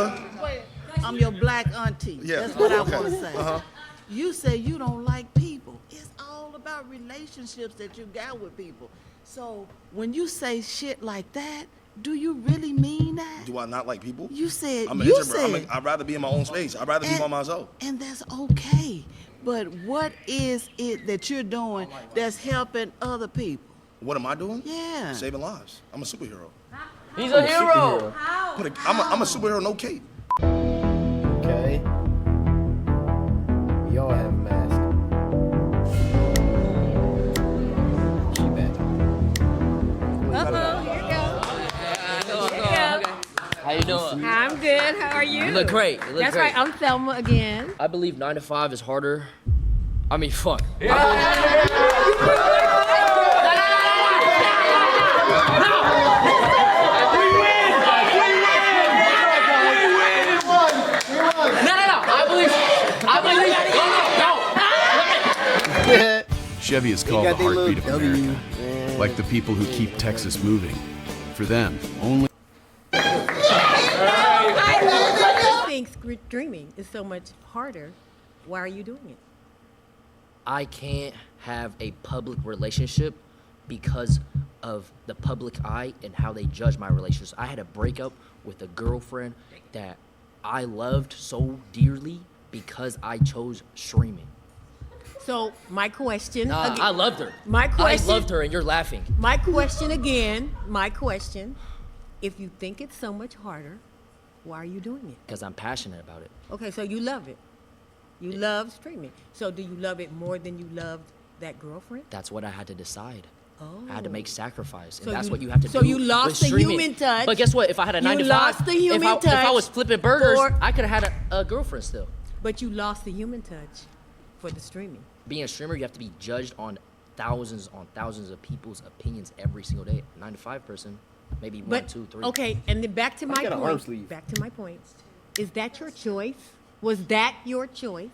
I'm your black auntie. Yeah. That's what I want to say. Uh-huh. You say you don't like people. It's all about relationships that you got with people. So when you say shit like that, do you really mean that? Do I not like people? You said, I'm an introvert. I'd rather be in my own space. I'd rather be by myself. And that's okay. But what is it that you're doing that's helping other people? What am I doing? Yeah. Saving lives. I'm a superhero. He's a hero. I'm a superhero, no cape. Okay. We all have masks. She back. How you doing? I'm good. How are you? You look great. That's right. I'm Thelma again. I believe 9 to 5 is harder. I mean, fuck. Chevy is called the heartbeat of America, like the people who keep Texas moving. For them, only. I think dreaming is so much harder. Why are you doing it? I can't have a public relationship because of the public eye and how they judge my relationships. I had a breakup with a girlfriend that I loved so dearly because I chose streaming. So my question. Nah, I loved her. My question. I loved her, and you're laughing. My question again. My question. If you think it's so much harder, why are you doing it? Because I'm passionate about it. Okay, so you love it. You love streaming. So do you love it more than you loved that girlfriend? That's what I had to decide. I had to make sacrifice, and So that's you- what you have to do. so you lost with the streaming. human touch. But guess what? If I had a 9 to 5, lost the human if I touch was flipping burgers, for- I could have had a girlfriend still. But you lost the human touch for the streaming. Being a streamer, you have to be judged on thousands of people's opinions every single day. 9 to 5 person, maybe But 1, 2, 3. okay, and then back to my got an arm point. sleeve. Back to my point. Is that your choice? Was that your choice?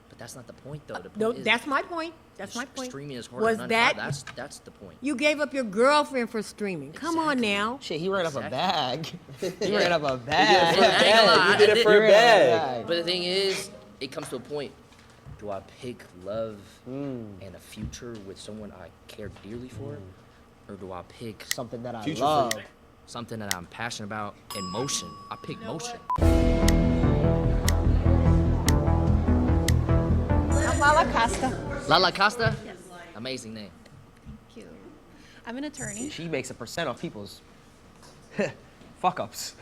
But that's not the point, though. The point No, is that's my point. That's my point. streaming is harder Was than 9 to 5. that That's the point. you gave up your girlfriend for streaming? Come on now. Shit, he ran up a bag. He Yeah. ran up a I bag. ain't gonna lie, He did I it for a ran up bag. But the thing is, it comes to a point. Do I pick love and a future with someone I care dearly for? Or do I pick something that I future love? free? Something that I'm passionate about and motion. I pick motion. I'm Lala Costa. Lala Costa? Yes. Amazing name. Thank you. I'm an attorney. She makes a percent off people's fuck ups.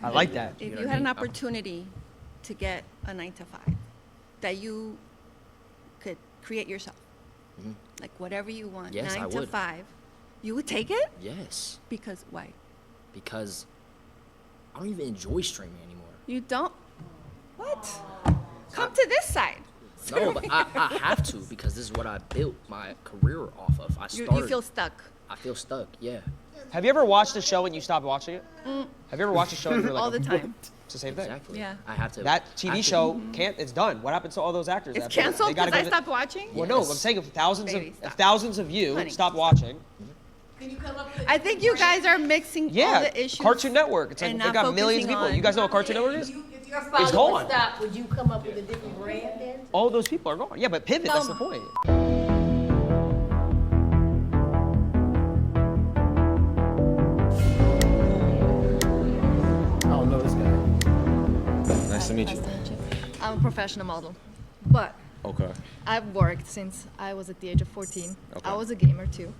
I like that. If you had an opportunity to get a 9 to 5 that you could create yourself, like whatever you want, Yes, 9 I to would. 5, you would take it? Yes. Because why? Because I don't even enjoy streaming anymore. You don't? What? Come to this side. No, but I have to because this is what I built my career off of. I You started. feel stuck. I feel stuck. Yeah. Have you ever watched a show and you stopped watching it? Mm. Have you ever watched a show and you're like, All the time. It's the same thing. Exactly. Yeah. I have to. That TV show can't. It's done. What happened to all those actors? It's after that? canceled They gotta because I go to- stopped watching? Well, no, I'm saying if thousands Baby, of thousands of you Honey. stopped watching. I think you guys are mixing all Yeah, the issues. Cartoon Network. It's like and they not got millions of focusing people. on- You guys know what Cartoon Network is? If your It's father gone. would stop, would you come up with a different brand then? All those people are gone. Yeah, but pivot. That's the point. I don't know this guy. Nice to meet you. I'm a professional model, but Okay. I've worked since I was at the age of 14. Okay. I was a gamer too.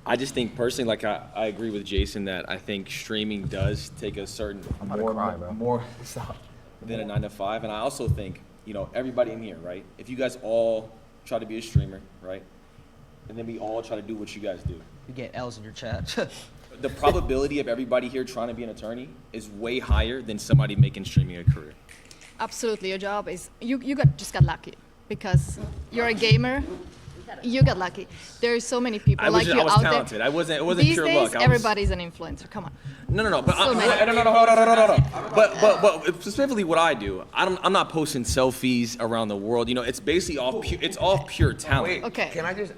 I just think personally, like I agree with Jason that I think streaming does take a certain more than a 9 to 5, and I also think everybody in here, right? If you guys all try to be a streamer, right, and then we all try to do what you guys do, You get L's in your chat. the probability of everybody here trying to be an attorney is way higher than somebody making streaming a career. Absolutely, your job is just got lucky because you're a gamer. You got lucky. There's so many people like you I was out talented. there. It wasn't These pure days, luck. everybody's an influencer. Come on. No. But So many. no. But specifically, what I do, I'm not posting selfies around the world. It's basically all pure talent. Wait, Okay. Can I just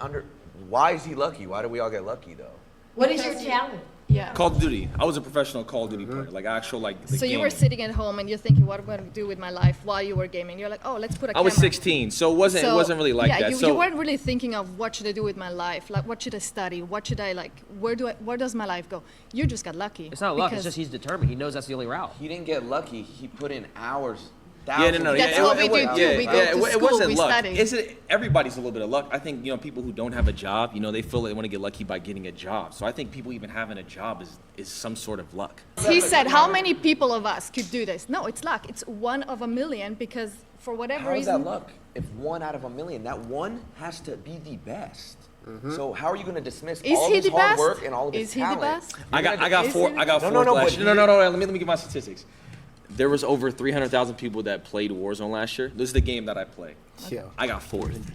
why is he lucky? Why do we all get lucky though? What is your talent? Yeah. Call of Duty. I was a professional Call of Duty player, like actual the So you were gaming. sitting at home and you're thinking, what am I going to do with my life while you were gaming? You're like, oh, let's put a I was camera. 16, so it wasn't really like yeah, that. you weren't really thinking of what should I do with my life, like what should I study, what should I where does my life go? You just got lucky. It's not luck. It's because- just he's determined. He knows that's the only route. He didn't get lucky. He put in hours. Yeah, no. That's what we do too. We go to it school, wasn't we luck. study. Everybody's a little bit of luck. I think people who don't have a job, they feel they want to get lucky by getting a job. So I think people even having a job is some sort of luck. He said, how many people of us could do this? No, it's luck. It's 1 of a million because for whatever How is reason. that luck? If 1 out of a million, that one has to be the best. So how are you going to dismiss Is all he his the hard best? work and all of his Is he the talent? best? I got four. I got four. No. Let me get my statistics. There was over 300,000 people that played Warzone last year. This is the game that I play. Yeah. I got 4th.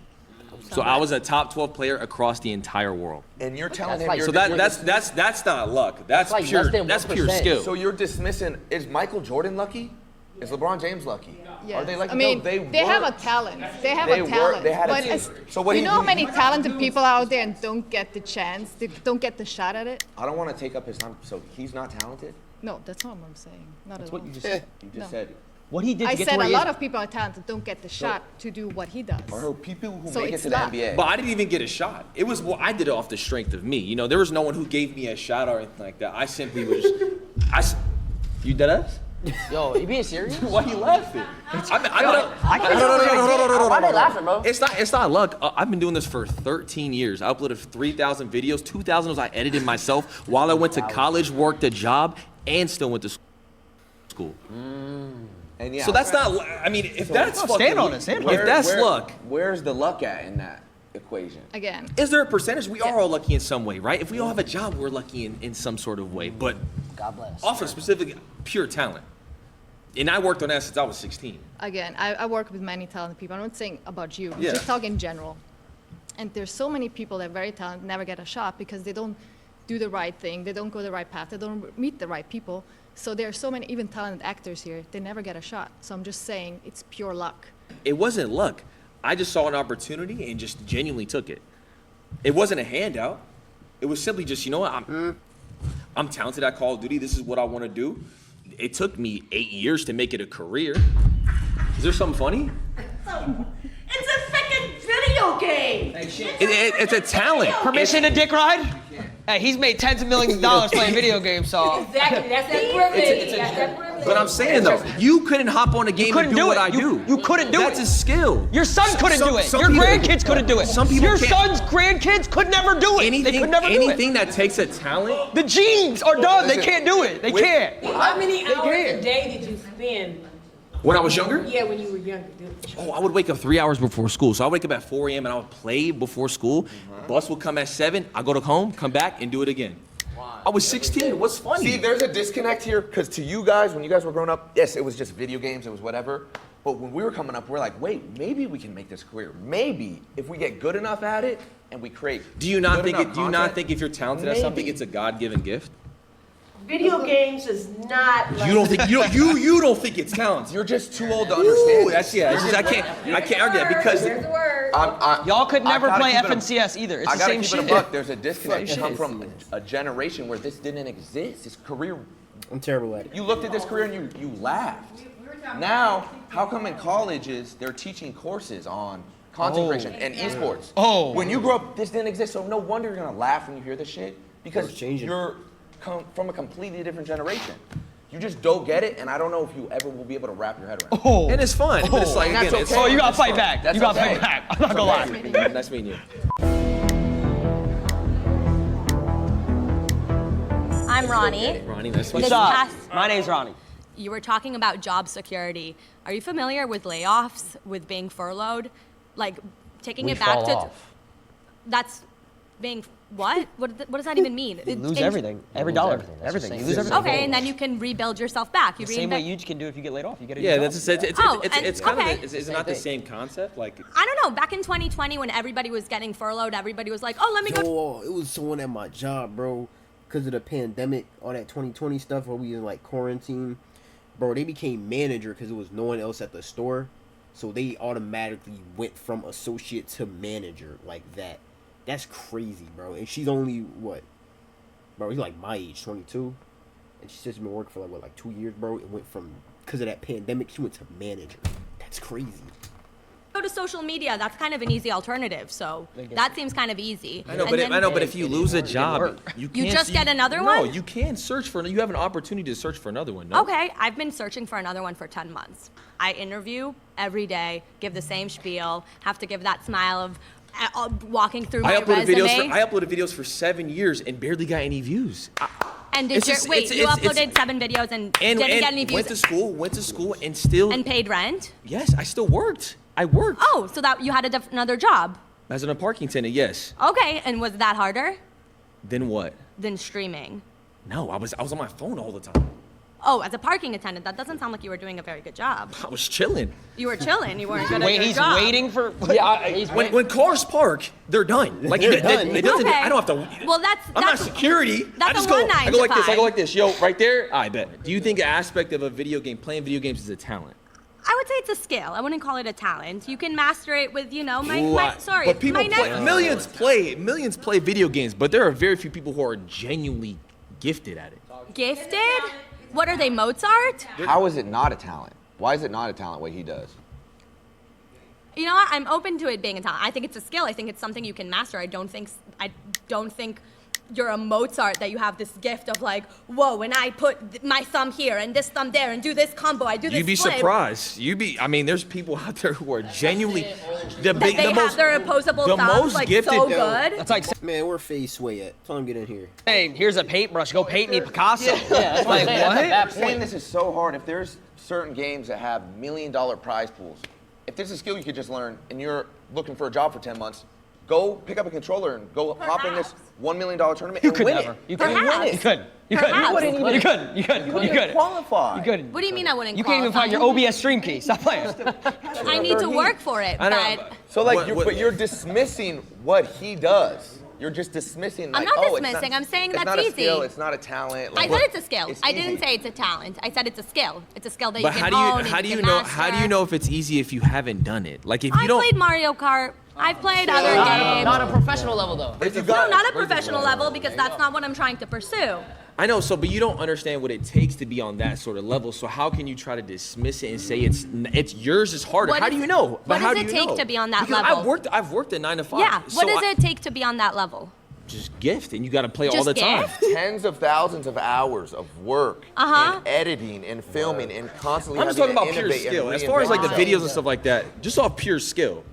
So I was a top 12 player across the entire world. And you're telling him like- you're So that's not luck. That's like pure. less than That's pure 1%. skill. So you're dismissing, is Michael Jordan lucky? Is LeBron James lucky? Yes. Are they lucky? I mean, No, they have a worked. talent. They have They a worked. talent. They had a but team. as- So what you do know you how do? many talented people out there and don't get the chance, they don't get the shot at it? I don't want to take up his time. So he's not talented? No, that's not what I'm saying. Not That's at what all. you just said. You just No. said. What he did to I get said to where a he lot is. of people are talented don't get the shot to do what he does. Or people who So make it it's to the luck. NBA. But I didn't even get a shot. It was I did it off the strength of me. There was no one who gave me a shot or anything like that. I simply was. You dead ass? Yo, you being serious? Why you laughing? No. Why are they laughing, bro? It's not luck. I've been doing this for 13 years. I uploaded 3,000 videos. 2,000 was I edited myself while I went to college, worked a job, and still went to school. And yeah, So that's not. I mean, if that's No, fucking, stand on it, stand on if it. that's luck, Where's the luck at in that? equation. Again. Is there a percentage? We are all lucky in some way, right? If we all have a job, we're lucky in some sort of way. But God bless. off of specific pure talent. And I worked on that since I was 16. Again, I work with many talented people. I'm not saying about you. I'm Yeah. just talking in general. And there's so many people that are very talented never get a shot because they don't do the right thing. They don't go the right path. They don't meet the right people. So there are so many even talented actors here. They never get a shot. So I'm just saying it's pure luck. It wasn't luck. I just saw an opportunity and just genuinely took it. It wasn't a handout. It was simply just, you know what, I'm talented at Call of Duty. This is what I want to do. It took me 8 years to make it a career. Is there something funny? It's a freaking video game. It's a talent. Permission to dick ride? Hey, he's made tens of millions of dollars playing video games, so. Exactly, that's that privilege. That's that privilege. But I'm saying though, you couldn't hop on a game and do what I do. You couldn't do That's it. a skill. Your son couldn't do it. Your grandkids couldn't do it. Some people Your can't. son's grandkids could never do it. They could never do it. Anything that takes a talent. The genes are done. They can't do it. They can't. How many They hours can't. a day did you spend? When I was younger? Yeah, when you were younger. Oh, I would wake up 3 hours before school. So I wake up at 4 a.m. and I would play before school. Bus would come at 7. I go to home, come back, and do it again. I was 16. What's funny? See, there's a disconnect here because to you guys, when you guys were growing up, yes, it was just video games, it was whatever. But when we were coming up, we're like, wait, maybe we can make this career. Maybe if we get good enough at it and we create. Do you not good think? enough Do you not content, think if you're talented at something, it's a God-given gift? Video games is not like. You don't think you don't think it's talent. You're just too old to understand. That's I can't argue that because Y'all could I never gotta play keep it a- FNCS either. It's I the gotta same keep shit. it a buck. There's a disconnect. Same You come shit. from a generation where this didn't exist. This career. I'm terrible at it. You looked at this career and you laughed. Now, how come in colleges they're teaching courses on content creation and esports? Oh. When you grew up, this didn't exist. So no wonder you're gonna laugh when you hear this shit because It's changing. you're from a completely different generation. You just don't get it, and I don't know if you ever will be able to wrap your head around it. Oh. And it's fun. But it's like And that's again, it's okay. Oh, you gotta That's fight fine. back. That's You gotta okay. fight back. I'm not gonna lie. Nice meeting you. I'm Ronnie. Ronnie, nice to This meet you. past- My name's Ronnie. You were talking about job security. Are you familiar with layoffs, with being furloughed? Like taking We it back fall to off. that's being what? What does that even mean? You lose everything. Every dollar. Everything. You lose everything. Okay, and then you can rebuild yourself back. You The same way reinvent. you can do if you get laid off. You get a Yeah, new that's job. it's kind okay. of is it not the same concept? Like I don't know. Back in 2020, when everybody was getting furloughed, everybody was like, "Oh, let me go." Yo, it was someone at my job, bro, because of the pandemic, all that 2020 stuff where we in like quarantine. Bro, they became manager because there was no one else at the store. So they automatically went from associate to manager like that. That's crazy, bro. And she's only, what? Bro, he's like my age, 22. And she's just been working for like 2 years, bro. It went from, because of that pandemic, she went to manager. That's crazy. Go to social media. That's kind of an easy alternative. So that seems kind of easy. I know, And but then- if you lose a job, you can't. just get another No, one? you can search for. You have an opportunity to search for another one. No? Okay, I've been searching for another one for 10 months. I interview every day, give the same spiel, have to give that smile of walking through my resume. I uploaded videos for 7 years and barely got any views. And did you uploaded 7 videos and didn't get any views? Went to school, and still. And paid rent? Yes, I still worked. I worked. Oh, so that you had another job? As a parking attendant, yes. Okay, and was that harder Then what? than streaming? No, I was on my phone all the time. Oh, as a parking attendant, that doesn't sound like you were doing a very good job. I was chilling. You were chilling. You weren't good Wait, at your he's job. waiting for. When cars park, they're done. Like They're done. It doesn't. Okay. I don't have to. Well, I'm not security. that's I just a go. one I 9 go to like this. I 5. go like this. Yo, right there. I bet. Do you think an aspect of a video game, playing video games, is a talent? I would say it's a skill. I wouldn't call it a talent. You can master it with, But people millions play video games, but there are very few people who are genuinely gifted at it. Gifted? What are they, Mozart? How is it not a talent? Why is it not a talent what he does? You know what? I'm open to it being a talent. I think it's a skill. I think it's something you can master. I don't think you're a Mozart that you have this gift of like, whoa, when I put my thumb here and this thumb there and do this combo, I do this You'd be flip. surprised. I mean, there's people out there who are genuinely They have their opposable the thumbs most like gifted. so good. That's like, Man, where Face Sway at? Tell him get in here. hey, here's a paintbrush. Go paint me Picasso. That's Like, what? I'm saying this is so hard. If there's certain games that have $1 million prize pools, if there's a skill you could just learn and you're looking for a job for 10 months, Go pick up a controller and go hop in this $1 million tournament and win it. You couldn't win it. You couldn't. You couldn't qualify. You couldn't. What do you mean I wouldn't You can't even find your OBS stream key. Stop playing. I need to work for it, but So like, but you're dismissing what he does. You're just dismissing. Like, I'm not oh, dismissing. I'm saying it's that's not a easy. skill. It's not a talent. I Like, said it's a skill. it's I didn't easy. say it's a talent. I said it's a skill. It's a skill that But you can how own. do you and know? master. How do you know if it's easy if you haven't done it? Like if you I don't. played Mario Kart. I've played other games. Not a professional level though. No, not a professional level because that's not what I'm trying to pursue. I know, but you don't understand what it takes to be on that sort of level. So how can you try to dismiss it and say it's yours is harder? How do you know? What does it take to be on that Because level? I've worked at 9 to 5. Yeah. so What does it take to be on that level? Just gift, and you got to play all Just the time. gift? Tens of thousands of hours of work and editing and filming and constantly I'm just having talking to about pure innovate and skill. As far as like the reinvent videos and stuff like that, just off pure skill.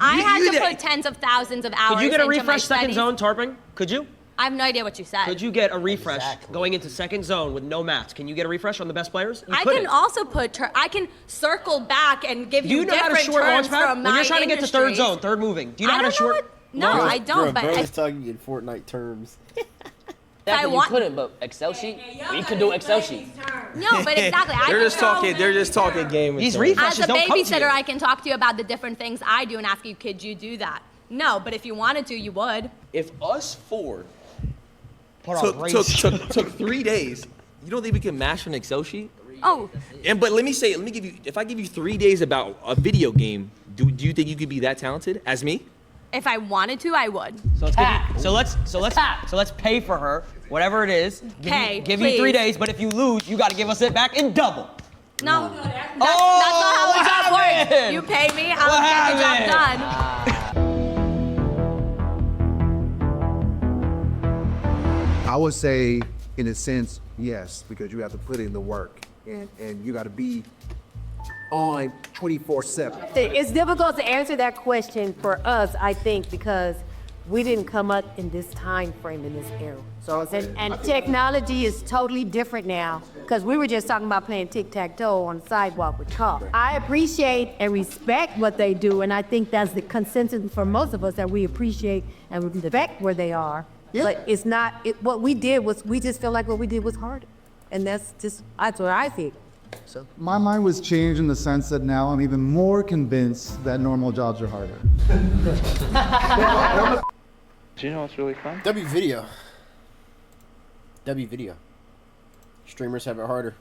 I had to did- put tens of thousands of hours. Could you get a into my refresh second studies. zone tarping? Could you? I have no idea what you said. Could you get a refresh going into second zone with no mats? Can you get a refresh on the best players? You I couldn't. can also put. I can circle back and give Do you you know how to different short terms launch pad? from When my you're trying to get to third industries. zone, third moving. Do you know I how to don't know short? No, I don't. But Bro, if is talking in Fortnite terms. Definitely want- you couldn't, but Excel sheet, we could do Excel sheet. no, but exactly. I They're can just throw- talking. They're just talking game. These with refreshes As a don't come to babysitter, you. I can talk to you about the different things I do and ask you, could you do that? No, but if you wanted to, you would. If us four Put on race. took 3 days, you don't think we can master an Excel sheet? Oh, But let me give you. If I give you 3 days about a video game, do you think you could be that talented as me? if I wanted to, I would. So let's pay for her, whatever it is. Give you 3 please. days, but if you lose, you got to give us it back in double. No, that's not how the job works. happened? You pay me, I'll get the job done. I would say, in a sense, yes, because you have to put in the work and you got to be on 24/7. It's difficult to answer that question for us, I think, because we didn't come up in this time frame, in this era. And technology is totally different now, because we were just talking about playing tic-tac-toe on the sidewalk with cars. I appreciate and respect what they do, and I think that's the consensus for most of us, that we appreciate and respect where they are. Yeah. But it's not, what we did was, we just feel like what we did was harder. And that's what I think. So. My mind was changed in the sense that now I'm even more convinced that normal jobs are harder. Do you know what's really fun? W video. Streamers have it harder.